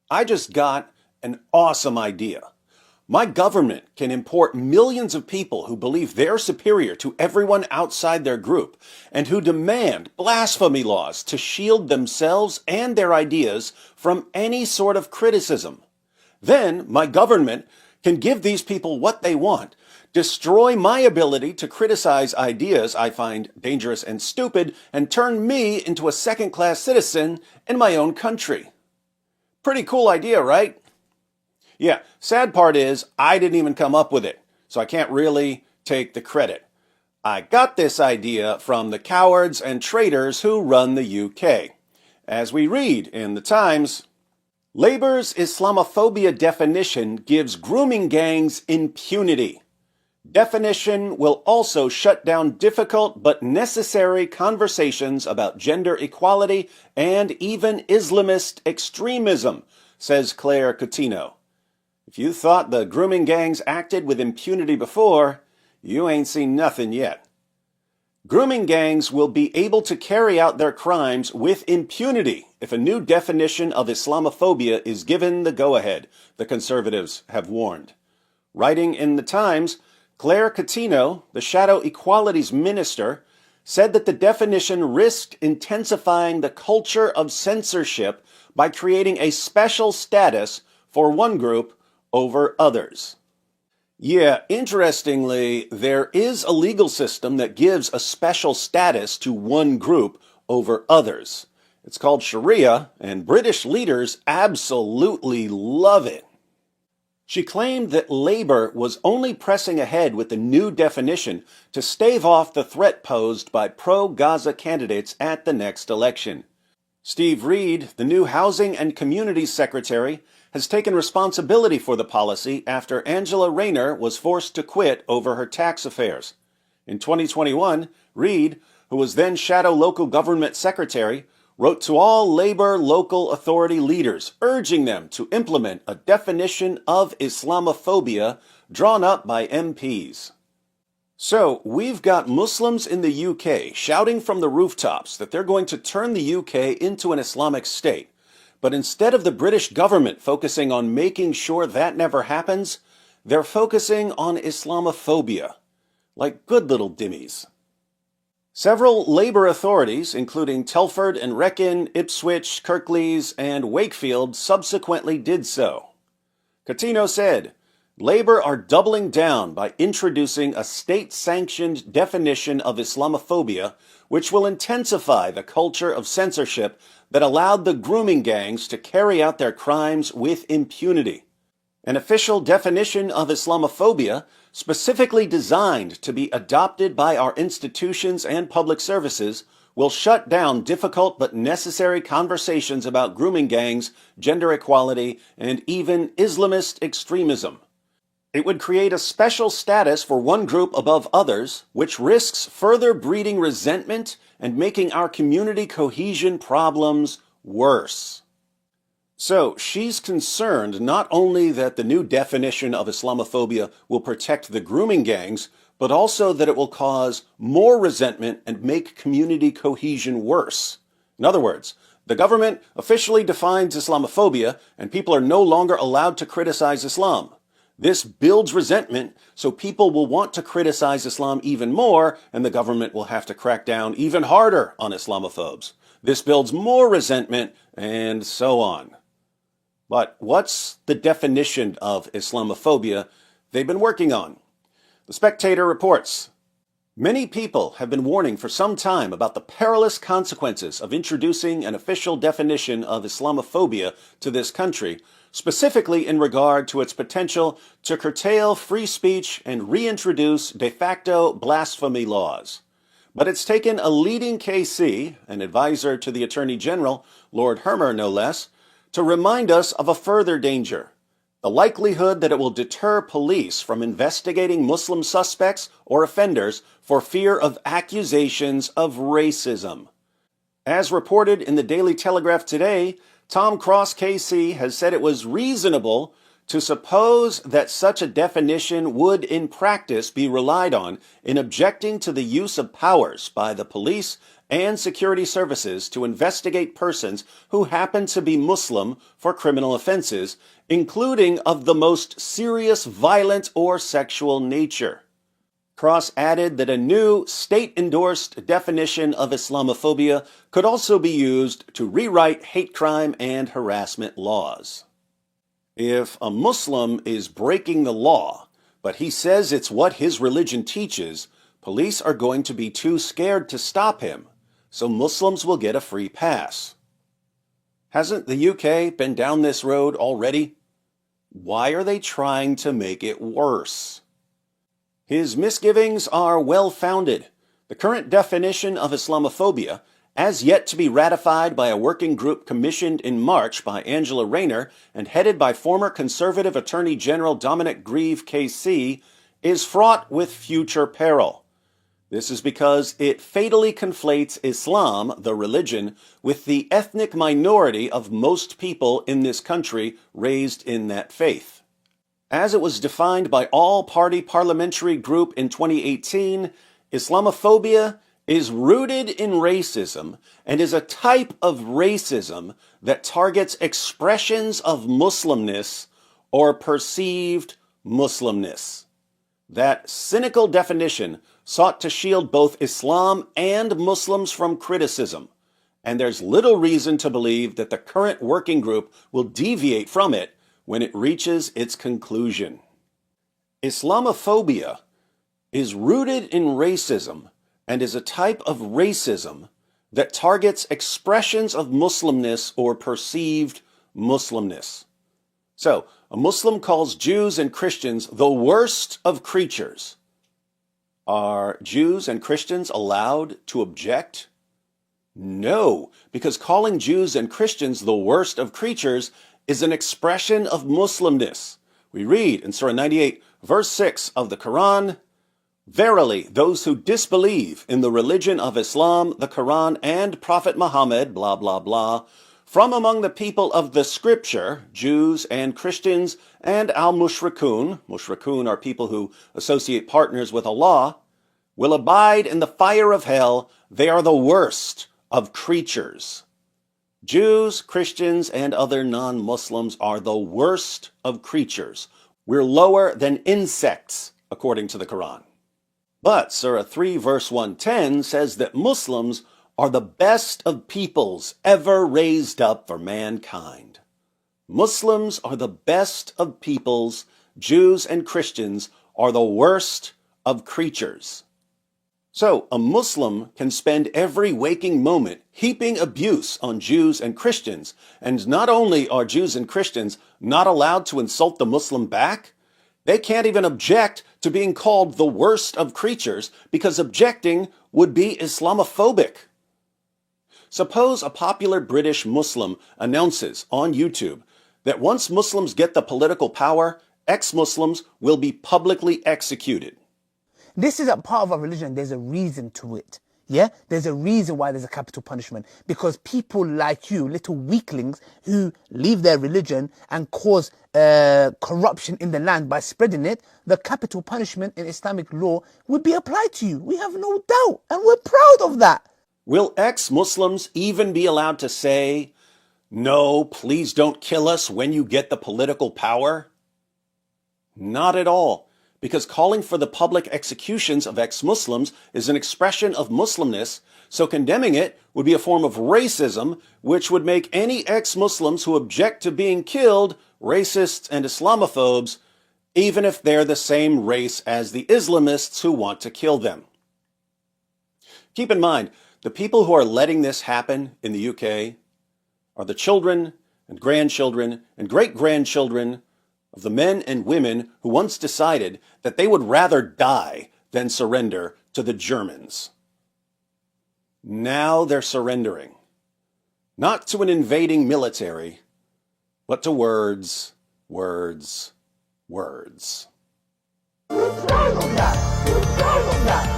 I just got an awesome idea. My government can import millions of people who believe they're superior to everyone outside their group and who demand blasphemy laws to shield themselves and their ideas from any sort of criticism. Then my government can give these people what they want, destroy my ability to criticize ideas I find dangerous and stupid, and turn me into a second-class citizen in my own country. Pretty cool idea, right? Yeah, sad part is I didn't even come up with it, so I can't really take the credit. I got this idea from the cowards and traitors who run the UK. As we read in the Times, Labour's Islamophobia definition gives grooming gangs impunity. Definition will also shut down difficult but necessary conversations about gender equality and even Islamist extremism, says Claire Coutinho. If you thought the grooming gangs acted with impunity before, you ain't seen nothing yet. Grooming gangs will be able to carry out their crimes with impunity if a new definition of Islamophobia is given the go-ahead, the conservatives have warned. Writing in the Times, Claire Coutinho, the Shadow Equalities Minister, said that the definition risked intensifying the culture of censorship by creating a special status for one group over others. Yeah, interestingly, there is a legal system that gives a special status to one group over others. It's called Sharia, and British leaders absolutely love it. She claimed that Labour was only pressing ahead with the new definition to stave off the threat posed by pro-Gaza candidates at the next election. Steve Reed, the new Housing and Communities Secretary, has taken responsibility for the policy after Angela Rayner was forced to quit over her tax affairs. In 2021, Reed, who was then Shadow Local Government Secretary, wrote to all Labour local authority leaders, urging them to implement a definition of Islamophobia drawn up by MPs. So, we've got Muslims in the UK shouting from the rooftops that they're going to turn the UK into an Islamic state. But instead of the British government focusing on making sure that never happens, they're focusing on Islamophobia. Like good little dimmies. Several Labour authorities, including Telford and Wrekin, Ipswich, Kirklees, and Wakefield, subsequently did so. Coutinho said, Labour are doubling down by introducing a state-sanctioned definition of Islamophobia, which will intensify the culture of censorship that allowed the grooming gangs to carry out their crimes with impunity. An official definition of Islamophobia, specifically designed to be adopted by our institutions and public services, will shut down difficult but necessary conversations about grooming gangs, gender equality, and even Islamist extremism. It would create a special status for one group above others, which risks further breeding resentment and making our community cohesion problems worse. So, she's concerned not only that the new definition of Islamophobia will protect the grooming gangs, but also that it will cause more resentment and make community cohesion worse. In other words, the government officially defines Islamophobia, and people are no longer allowed to criticize Islam. This builds resentment, so people will want to criticize Islam even more, and the government will have to crack down even harder on Islamophobes. This builds more resentment, and so on. But what's the definition of Islamophobia they've been working on? The Spectator reports, many people have been warning for some time about the perilous consequences of introducing an official definition of Islamophobia to this country, specifically in regard to its potential to curtail free speech and reintroduce de facto blasphemy laws. But it's taken a leading KC, an advisor to the Attorney General, Lord Hermer no less, to remind us of a further danger, the likelihood that it will deter police from investigating Muslim suspects or offenders for fear of accusations of racism. As reported in the Daily Telegraph today, Tom Cross KC has said it was reasonable to suppose that such a definition would in practice be relied on in objecting to the use of powers by the police and security services to investigate persons who happen to be Muslim for criminal offenses, including of the most serious, violent, or sexual nature. Cross added that a new state-endorsed definition of Islamophobia could also be used to rewrite hate crime and harassment laws. If a Muslim is breaking the law, but he says it's what his religion teaches, police are going to be too scared to stop him, so Muslims will get a free pass. Hasn't the UK been down this road already? Why are they trying to make it worse? His misgivings are well-founded. The current definition of Islamophobia, as yet to be ratified by a working group commissioned in March by Angela Rayner and headed by former Conservative Attorney General Dominic Grieve KC, is fraught with future peril. This is because it fatally conflates Islam, the religion, with the ethnic minority of most people in this country raised in that faith. As it was defined by All-Party Parliamentary Group in 2018, Islamophobia is rooted in racism and is a type of racism that targets expressions of Muslimness or perceived Muslimness. That cynical definition sought to shield both Islam and Muslims from criticism, and there's little reason to believe that the current working group will deviate from it when it reaches its conclusion. Islamophobia is rooted in racism and is a type of racism that targets expressions of Muslimness or perceived Muslimness. So, a Muslim calls Jews and Christians the worst of creatures. Are Jews and Christians allowed to object? No, because calling Jews and Christians the worst of creatures is an expression of Muslimness. We read in Surah 98, verse 6 of the Quran, "Verily, those who disbelieve in the religion of Islam, the Quran, and Prophet Muhammad, blah, blah, blah, from among the people of the Scripture, Jews and Christians, and al-mushrikun," mushrikun are people who associate partners with Allah, "will abide in the fire of hell. They are the worst of creatures." Jews, Christians, and other non-Muslims are the worst of creatures. We're lower than insects, according to the Quran. But Surah 3, verse 110 says that Muslims are the best of peoples ever raised up for mankind. Muslims are the best of peoples. Jews and Christians are the worst of creatures. So, a Muslim can spend every waking moment heaping abuse on Jews and Christians, and not only are Jews and Christians not allowed to insult the Muslim back, they can't even object to being called the worst of creatures because objecting would be Islamophobic. Suppose a popular British Muslim announces on YouTube that once Muslims get the political power, ex-Muslims will be publicly executed. This is a part of our religion. There's a reason to it. Yeah? There's a reason why there's a capital punishment. Because people like you, little weaklings, who leave their religion and cause corruption in the land by spreading it, the capital punishment in Islamic law would be applied to you. We have no doubt. And we're proud of that. Will ex-Muslims even be allowed to say, "No, please don't kill us when you get the political power"? Not at all. Because calling for the public executions of ex-Muslims is an expression of Muslimness, so condemning it would be a form of racism, which would make any ex-Muslims who object to being killed racists and Islamophobes, even if they're the same race as the Islamists who want to kill them. Keep in mind, the people who are letting this happen in the UK are the children and grandchildren and great-grandchildren of the men and women who once decided that they would rather die than surrender to the Germans. Now they're surrendering, not to an invading military, but to words, words, words. We're proud of that. We're proud of that.